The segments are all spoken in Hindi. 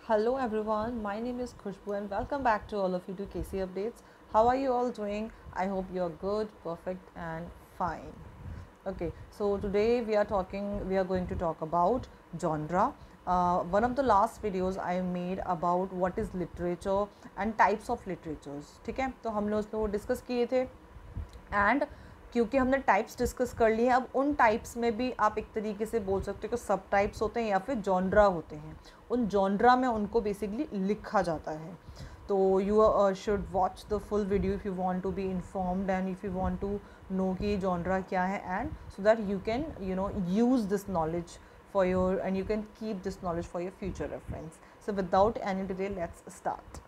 Hello everyone, my name is Khushbu and welcome back to all of you to KC Updates. How are you all doing? I hope you are good, perfect and fine. Okay, so today we are going to talk about genre. One of the last videos I made about what is literature and types of literatures. ठीक है, तो हम लोग उसमें वो डिस्कस किए थे एंड क्योंकि हमने टाइप्स डिस्कस कर लिए हैं, अब उन टाइप्स में भी आप एक तरीके से बोल सकते हो कि सब टाइप्स होते हैं या फिर जॉनरा होते हैं. उन जॉनरा में उनको बेसिकली लिखा जाता है. तो you should watch the full video if you want to be informed and if you want to know कि जॉनरा क्या है and so that you can use this knowledge for your and you can keep this knowledge for your future reference. So without any delay, let's start.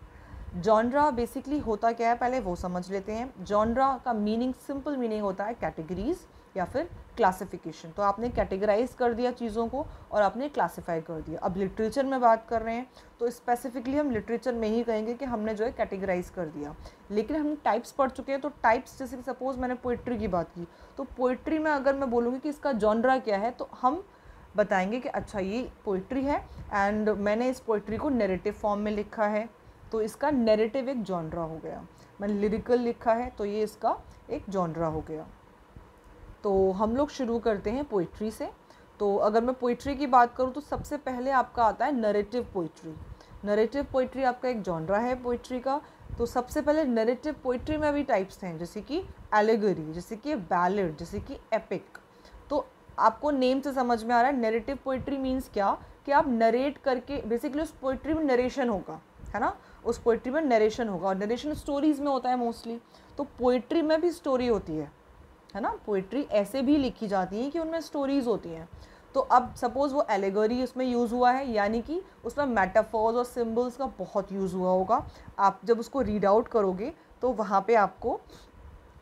Genre basically होता क्या है पहले वो समझ लेते हैं. जॉनरा का मीनिंग सिंपल मीनिंग होता है कैटेगरीज या फिर क्लासिफिकेशन. तो आपने कैटेगराइज कर दिया चीज़ों को और आपने क्लासीफाई कर दिया. अब लिटरेचर में बात कर रहे हैं तो स्पेसिफिकली हम लिटरेचर में ही कहेंगे कि हमने जो है कैटेगराइज कर दिया. लेकिन हम टाइप्स पढ़ चुके हैं तो टाइप्स जैसे कि सपोज मैंने पोइट्री की बात की तो पोइट्री में अगर मैं बोलूँगी कि इसका जॉनरा क्या है तो हम बताएंगे कि अच्छा ये पोइट्री है एंड मैंने इस पोइट्री को नैरेटिव फॉर्म में लिखा है तो इसका नैरेटिव एक जॉनरा हो गया. मैंने लिरिकल लिखा है तो ये इसका एक जॉनरा हो गया. तो हम लोग शुरू करते हैं पोइट्री से. तो अगर मैं पोइट्री की बात करूँ तो सबसे पहले आपका आता है नैरेटिव पोइट्री. नैरेटिव पोइट्री आपका एक जॉनरा है पोइट्री का. तो सबसे पहले नैरेटिव पोइट्री में भी टाइप्स हैं जैसे कि एलेगरी, जैसे कि बैलेड, जैसे कि एपिक. तो आपको नेम से समझ में आ रहा है नैरेटिव पोइट्री मीन्स क्या कि आप नरेट करके बेसिकली उस पोइट्री में नरेशन होगा, है ना. उस पोइट्री में नरेशन होगा और नरेशन स्टोरीज़ में होता है मोस्टली. तो पोइट्री में भी स्टोरी होती है ना. पोइट्री ऐसे भी लिखी जाती है कि उनमें स्टोरीज़ होती हैं. तो अब सपोज़ वो एलेगरी उसमें यूज़ हुआ है यानी कि उसमें मेटाफोर्स और सिम्बल्स का बहुत यूज़ हुआ होगा. आप जब उसको रीड आउट करोगे तो वहाँ पे आपको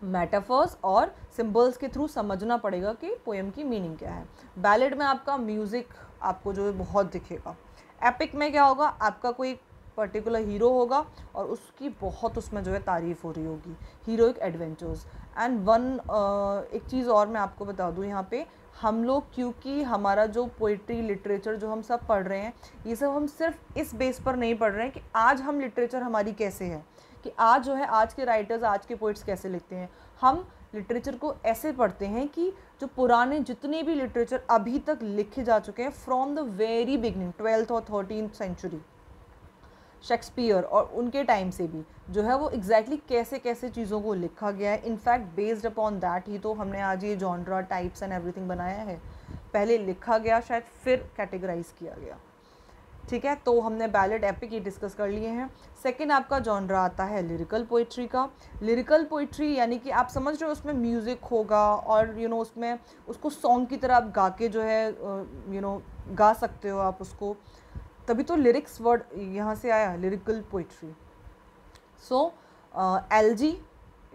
मेटाफर्स और सिंबल्स के थ्रू समझना पड़ेगा कि पोएम की मीनिंग क्या है. बैलेड में आपका म्यूज़िक आपको जो है बहुत दिखेगा. एपिक में क्या होगा, आपका कोई पर्टिकुलर हीरो होगा और उसकी बहुत उसमें जो है तारीफ़ हो रही होगी, हीरोइक एडवेंचर्स. एंड एक चीज़ और मैं आपको बता दूँ यहाँ पे, हम लोग क्योंकि हमारा जो पोइट्री लिटरेचर जो हम सब पढ़ रहे हैं ये सब हम सिर्फ इस बेस पर नहीं पढ़ रहे हैं कि आज हम लिटरेचर हमारी कैसे है, कि आज जो है आज के राइटर्स आज के पोइट्स कैसे लिखते हैं. हम लिटरेचर को ऐसे पढ़ते हैं कि जो पुराने जितने भी लिटरेचर अभी तक लिखे जा चुके हैं from the very beginning 12th और 13th सेंचुरी, शेक्सपियर और उनके टाइम से भी जो है वो एग्जैक्टली कैसे कैसे चीज़ों को लिखा गया है. In fact based upon that he तो हमने आज ये जॉनरा टाइप्स एंड एवरीथिंग बनाया है. पहले लिखा गया शायद फिर कैटेगराइज किया गया. ठीक है, तो हमने बैलेड एपिक ये डिस्कस कर लिए हैं. सेकंड आपका जॉनरा आता है लिरिकल पोइट्री का. लिरिकल पोइट्री यानी कि आप समझ रहे हो उसमें म्यूज़िक होगा और उसमें उसको सॉन्ग की तरह आप गा के जो है गा सकते हो आप उसको. तभी तो लिरिक्स वर्ड यहाँ से आया, lyrical poetry. So elegy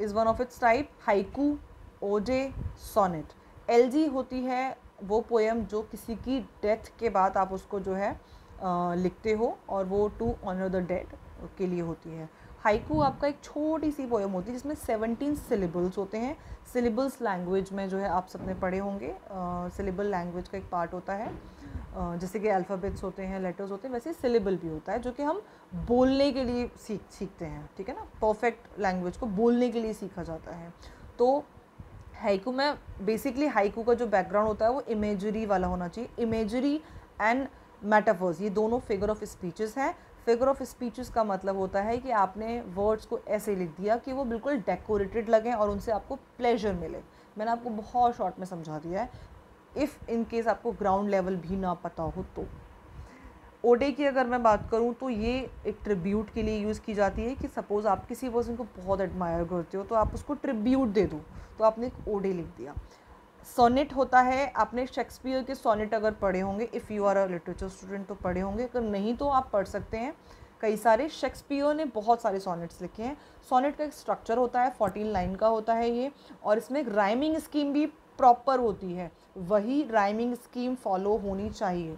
is one of its type. Haiku, ode, sonnet. Elegy होती है वो पोएम जो किसी की डेथ के बाद आप उसको जो है लिखते हो और वो टू ऑनर द डेड के लिए होती है. हाइकू आपका एक छोटी सी पोएम होती है जिसमें 17 सिलेबल्स होते हैं. सिलेबल्स लैंग्वेज में जो है आप सबने पढ़े होंगे, सिलेबल लैंग्वेज का एक पार्ट होता है. जैसे कि अल्फ़ाबेट्स होते हैं, लेटर्स होते हैं, वैसे सिलेबल भी होता है जो कि हम बोलने के लिए सीखते हैं. ठीक है ना, परफेक्ट लैंग्वेज को बोलने के लिए सीखा जाता है. तो हाइकू में बेसिकली हाइकू का जो बैकग्राउंड होता है वो इमेजरी वाला होना चाहिए. इमेजरी एंड मेटाफर्स ये दोनों फिगर ऑफ स्पीचेस हैं. फिगर ऑफ स्पीचेस का मतलब होता है कि आपने वर्ड्स को ऐसे लिख दिया कि वो बिल्कुल डेकोरेटेड लगें और उनसे आपको प्लेजर मिले. मैंने आपको बहुत शॉर्ट में समझा दिया है इफ़ इन केस आपको ग्राउंड लेवल भी ना पता हो तो. ओडे की अगर मैं बात करूं तो ये एक ट्रिब्यूट के लिए यूज़ की जाती है कि सपोज़ आप किसी पर्सन को बहुत एडमायर करते हो तो आप उसको ट्रिब्यूट दे दो तो आपने एक ओडे लिख दिया. सोनेट होता है, आपने शेक्सपियर के सोनेट अगर पढ़े होंगे, if you are a literature student तो पढ़े होंगे, अगर नहीं तो आप पढ़ सकते हैं. कई सारे शेक्सपियर ने बहुत सारे सोनेट्स लिखे हैं. सोनेट का एक स्ट्रक्चर होता है, 14 लाइन का होता है ये, और इसमें एक राइमिंग स्कीम भी प्रॉपर होती है. वही राइमिंग स्कीम फॉलो होनी चाहिए.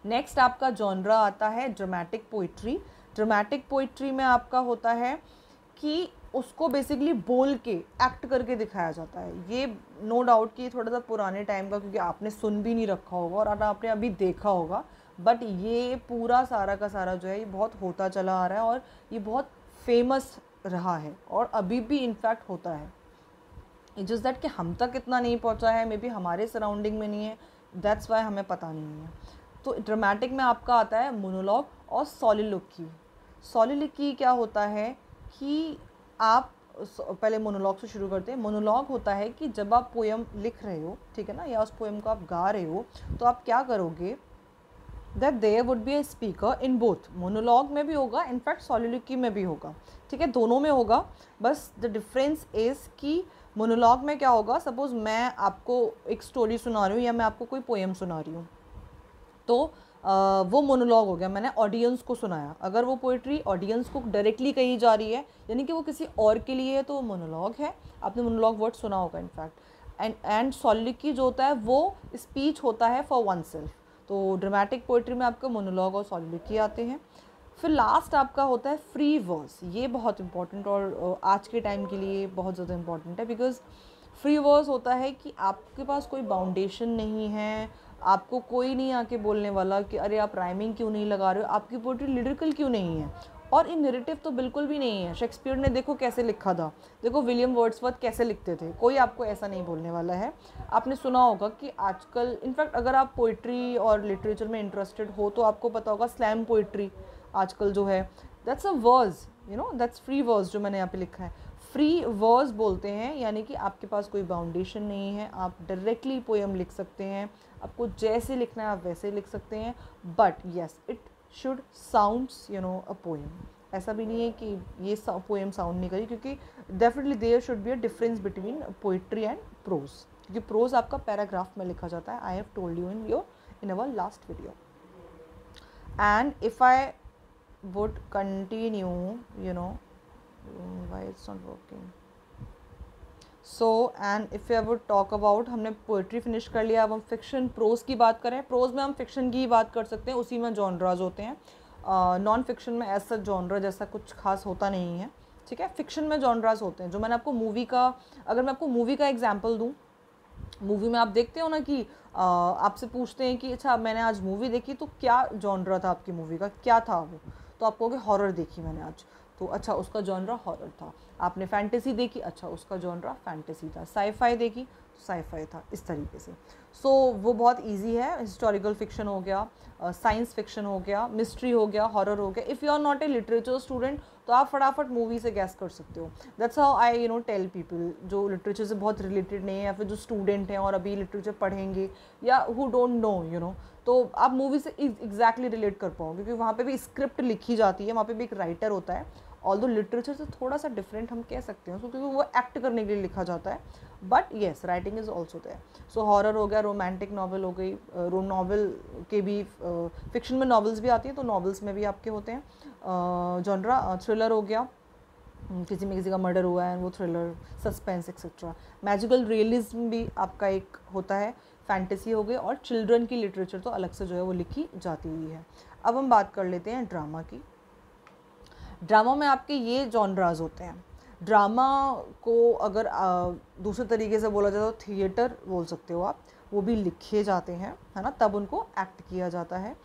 नेक्स्ट आपका जॉनरा आता है ड्रामेटिक पोइट्री. ड्रामेटिक पोइट्री में आपका होता है कि उसको बेसिकली बोल के एक्ट करके दिखाया जाता है. ये नो डाउट कि थोड़ा सा पुराने टाइम का, क्योंकि आपने सुन भी नहीं रखा होगा और आपने अभी देखा होगा, बट ये पूरा सारा का सारा जो है ये बहुत होता चला आ रहा है और ये बहुत फेमस रहा है और अभी भी इनफैक्ट होता है। इट्स जस्ट दैट कि हम तक इतना नहीं पहुंचा है, मे बी हमारे सराउंडिंग में नहीं है, दैट्स वाई हमें पता नहीं है। तो ड्रामेटिक में आपका आता है मोनोलॉग और सॉलिलोक्वी। सॉलिलोक्वी क्या होता है कि आप पहले मोनोलॉग से शुरू करते हैं। मोनोलॉग होता है कि जब आप पोएम लिख रहे हो, ठीक है ना, या उस पोएम को आप गा रहे हो, तो आप क्या करोगे, that there would be a speaker in both. Monologue में भी होगा, इनफैक्ट सॉलिलोक्वी में भी होगा, ठीक है, दोनों में होगा। बस द डिफरेंस इज़ कि मोनोलॉग में क्या होगा, सपोज़ मैं आपको एक स्टोरी सुना रही हूँ या मैं आपको कोई पोएम सुना रही हूँ, तो वो मोनोलॉग हो गया, मैंने ऑडियंस को सुनाया। अगर वो पोइट्री ऑडियंस को डायरेक्टली कही जा रही है, यानी कि वो किसी और के लिए है, तो वो मोनोलॉग है। आपने मोनोलॉग वर्ड सुना होगा इनफैक्ट। एंड सॉलिलोक्वी जो होता है वो स्पीच होता है फॉर वन सेल्फ। तो ड्रामेटिक पोइट्री में आपका मोनोलॉग और सॉलिलोक्वी आते हैं। फिर लास्ट आपका होता है फ्री वर्स। ये बहुत इंपॉर्टेंट और आज के टाइम के लिए बहुत ज़्यादा इंपॉर्टेंट है, बिकॉज फ्री वर्स होता है कि आपके पास कोई बाउंडेशन नहीं है, आपको कोई नहीं आके बोलने वाला कि अरे आप राइमिंग क्यों नहीं लगा रहे हो, आपकी पोइट्री लिरिकल क्यों नहीं है, और इन नैरेटिव तो बिल्कुल भी नहीं है। शेक्सपियर ने देखो कैसे लिखा था, देखो विलियम वर्ड्सवर्थ कैसे लिखते थे, कोई आपको ऐसा नहीं बोलने वाला है। आपने सुना होगा कि आजकल इनफैक्ट अगर आप पोइट्री और लिटरेचर में इंटरेस्टेड हो तो आपको पता होगा स्लैम पोइट्री आजकल जो है, that's a verse, you know, that's free verse जो मैंने यहाँ पे लिखा है। फ्री वर्स बोलते हैं, यानी कि आपके पास कोई बाउंडेशन नहीं है, आप डायरेक्टली पोएम लिख सकते हैं, आपको जैसे लिखना है आप वैसे लिख सकते हैं, but yes it should sounds you know a poem. ऐसा भी नहीं है कि ये पोएम साउंड नहीं करी, क्योंकि definitely there should be a difference between poetry and prose, क्योंकि प्रोज आपका पैराग्राफ में लिखा जाता है। I have told you in our last video. And if I would continue, you know, why it's not working, so and if I would talk about, हमने पोइट्री फिनिश कर लिया, अब हम फिक्शन प्रोज की बात करें। प्रोज में हम फिक्शन की ही बात कर सकते हैं, उसी में जॉनराज होते हैं। नॉन फिक्शन में ऐसा जॉनरा जैसा कुछ खास होता नहीं है, ठीक है। फिक्शन में जॉनराज होते हैं, जो मैंने आपको मूवी का, अगर मैं आपको मूवी का एग्जाम्पल दूँ, मूवी में आप देखते हो ना कि आपसे पूछते हैं कि अच्छा मैंने आज मूवी देखी तो क्या जॉनरा था आपकी मूवी का, क्या था वो, तो आप कहोगे हॉरर देखी मैंने आज, तो अच्छा उसका जॉनरा हॉरर था। आपने फैंटेसी देखी, अच्छा उसका जॉनरा फैंटेसी था। साईफाई देखी तो साईफाई था, इस तरीके से। सो वो बहुत इजी है। हिस्टोरिकल फिक्शन हो गया, साइंस फिक्शन हो गया, मिस्ट्री हो गया, हॉरर हो गया। If you are not a literature student तो आप फटाफट मूवी से गैस कर सकते हो। That's how I you know tell people जो लिटरेचर से बहुत रिलेटेड नहीं है, या फिर जो स्टूडेंट हैं और अभी लिटरेचर पढ़ेंगे, या who don't know you know, तो आप मूवी से एग्जैक्टली रिलेट कर पाओगे, क्योंकि वहाँ पे भी स्क्रिप्ट लिखी जाती है, वहाँ पे भी एक राइटर होता है। ऑल्दो लिटरेचर से थोड़ा सा डिफरेंट हम कह सकते हैं, क्योंकि वो एक्ट करने के लिए लिखा जाता है, but yes writing is also there. So horror हो गया, रोमांटिक नॉवल हो गई, नॉवल के भी फिक्शन में नॉवेल्स भी आती हैं, तो नॉवेल्स में भी आपके होते हैं जॉनरा। थ्रिलर हो गया, किसी में किसी का मर्डर हुआ है, वो thriller, suspense etcetera. Magical realism भी आपका एक होता है, फैंटेसी हो गई, और चिल्ड्रन की लिटरेचर तो अलग से जो है वो लिखी जाती हुई है। अब हम बात कर लेते हैं ड्रामा की। ड्रामा में आपके ये जॉनराज होते हैं। ड्रामा को अगर दूसरे तरीके से बोला जाए तो थिएटर बोल सकते हो आप, वो भी लिखे जाते हैं, है ना, तब उनको एक्ट किया जाता है।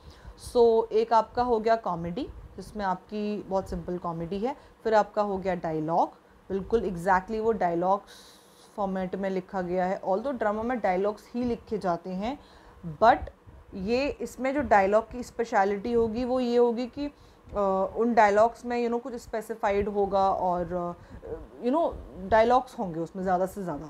सो एक आपका हो गया कॉमेडी, जिसमें आपकी बहुत सिंपल कॉमेडी है। फिर आपका हो गया डायलॉग, बिल्कुल एग्जैक्टली वो डायलॉग्स फॉर्मेट में लिखा गया है। ऑल्दो ड्रामा में डायलॉग्स ही लिखे जाते हैं, बट ये इसमें जो डायलॉग की स्पेशलिटी होगी वो ये होगी कि उन डायलॉग्स में यू नो कुछ स्पेसिफाइड होगा, और यू नो डायलॉग्स होंगे उसमें ज़्यादा से ज़्यादा,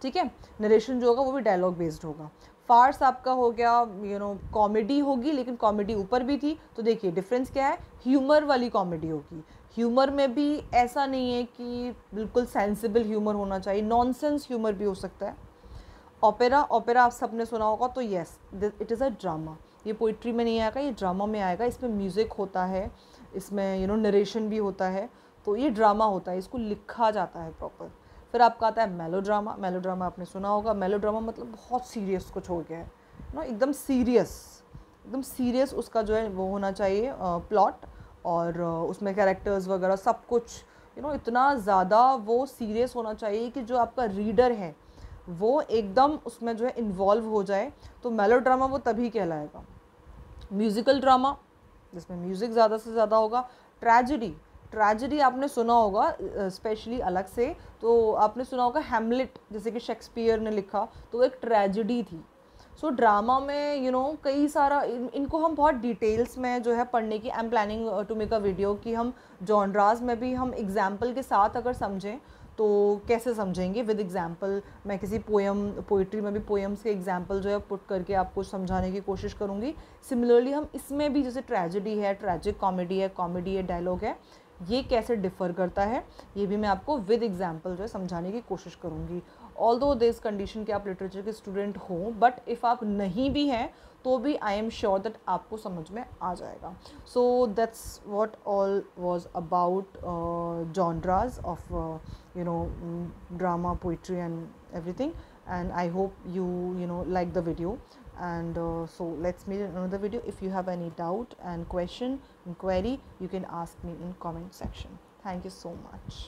ठीक है। नरेशन जो होगा वो भी डायलॉग बेस्ड होगा। फार्स आपका हो गया, यू नो कॉमेडी होगी, लेकिन कॉमेडी ऊपर भी थी, तो देखिए डिफरेंस क्या है, ह्यूमर वाली कॉमेडी होगी। ह्यूमर में भी ऐसा नहीं है कि बिल्कुल सेंसिबल ह्यूमर होना चाहिए, नॉनसेंस ह्यूमर भी हो सकता है। ओपेरा, ओपेरा आप सबने सुना होगा, तो yes it is a drama. ये पोइट्री में नहीं आएगा, ये ड्रामा में आएगा। इसमें म्यूज़िक होता है, इसमें यू नो नरेशन भी होता है, तो ये ड्रामा होता है, इसको लिखा जाता है प्रॉपर। फिर आपका आता है मेलोड्रामा। मेलोड्रामा आपने सुना होगा, मेलोड्रामा मतलब बहुत सीरियस कुछ हो गया है ना, एकदम सीरियस उसका जो है वो होना चाहिए प्लॉट, और उसमें कैरेक्टर्स वगैरह सब कुछ यू नो इतना ज़्यादा वो सीरियस होना चाहिए कि जो आपका रीडर है वो एकदम उसमें जो है इन्वॉल्व हो जाए, तो मेलोड्रामा वो तभी कहलाएगा। म्यूज़िकल ड्रामा जिसमें म्यूज़िक ज़्यादा से ज़्यादा होगा। ट्रेजेडी, ट्रेजेडी आपने सुना होगा स्पेशली अलग से, तो आपने सुना होगा हैमलेट, जैसे कि शेक्सपियर ने लिखा, तो वो एक ट्रेजेडी थी। सो ड्रामा में कई सारा इनको हम बहुत डिटेल्स में जो है पढ़ने की, I am planning to make a video कि हम जॉनराज में भी हम एग्जाम्पल के साथ अगर समझें तो कैसे समझेंगे विद एग्जाम्पल। मैं किसी पोइट्री में भी पोएम्स के एग्जाम्पल जो है पुट करके आपको समझाने की कोशिश करूँगी। सिमिलरली हम इसमें भी, जैसे ट्रेजेडी है, ट्रेजिक कॉमेडी है, डायलॉग है, ये कैसे डिफ़र करता है, ये भी मैं आपको विद एग्जाम्पल जो है समझाने की कोशिश करूँगी। ऑल्दो दिस कंडीशन कि आप लिटरेचर के स्टूडेंट हों, बट इफ़ आप नहीं भी हैं तो भी आई एम श्योर दैट आपको समझ में आ जाएगा। So that's what all was about genres of drama, poetry and everything, and I hope you like the video. And so let's meet in another video. If you have any doubt and question and query, you can ask me in comment section. Thank you so much.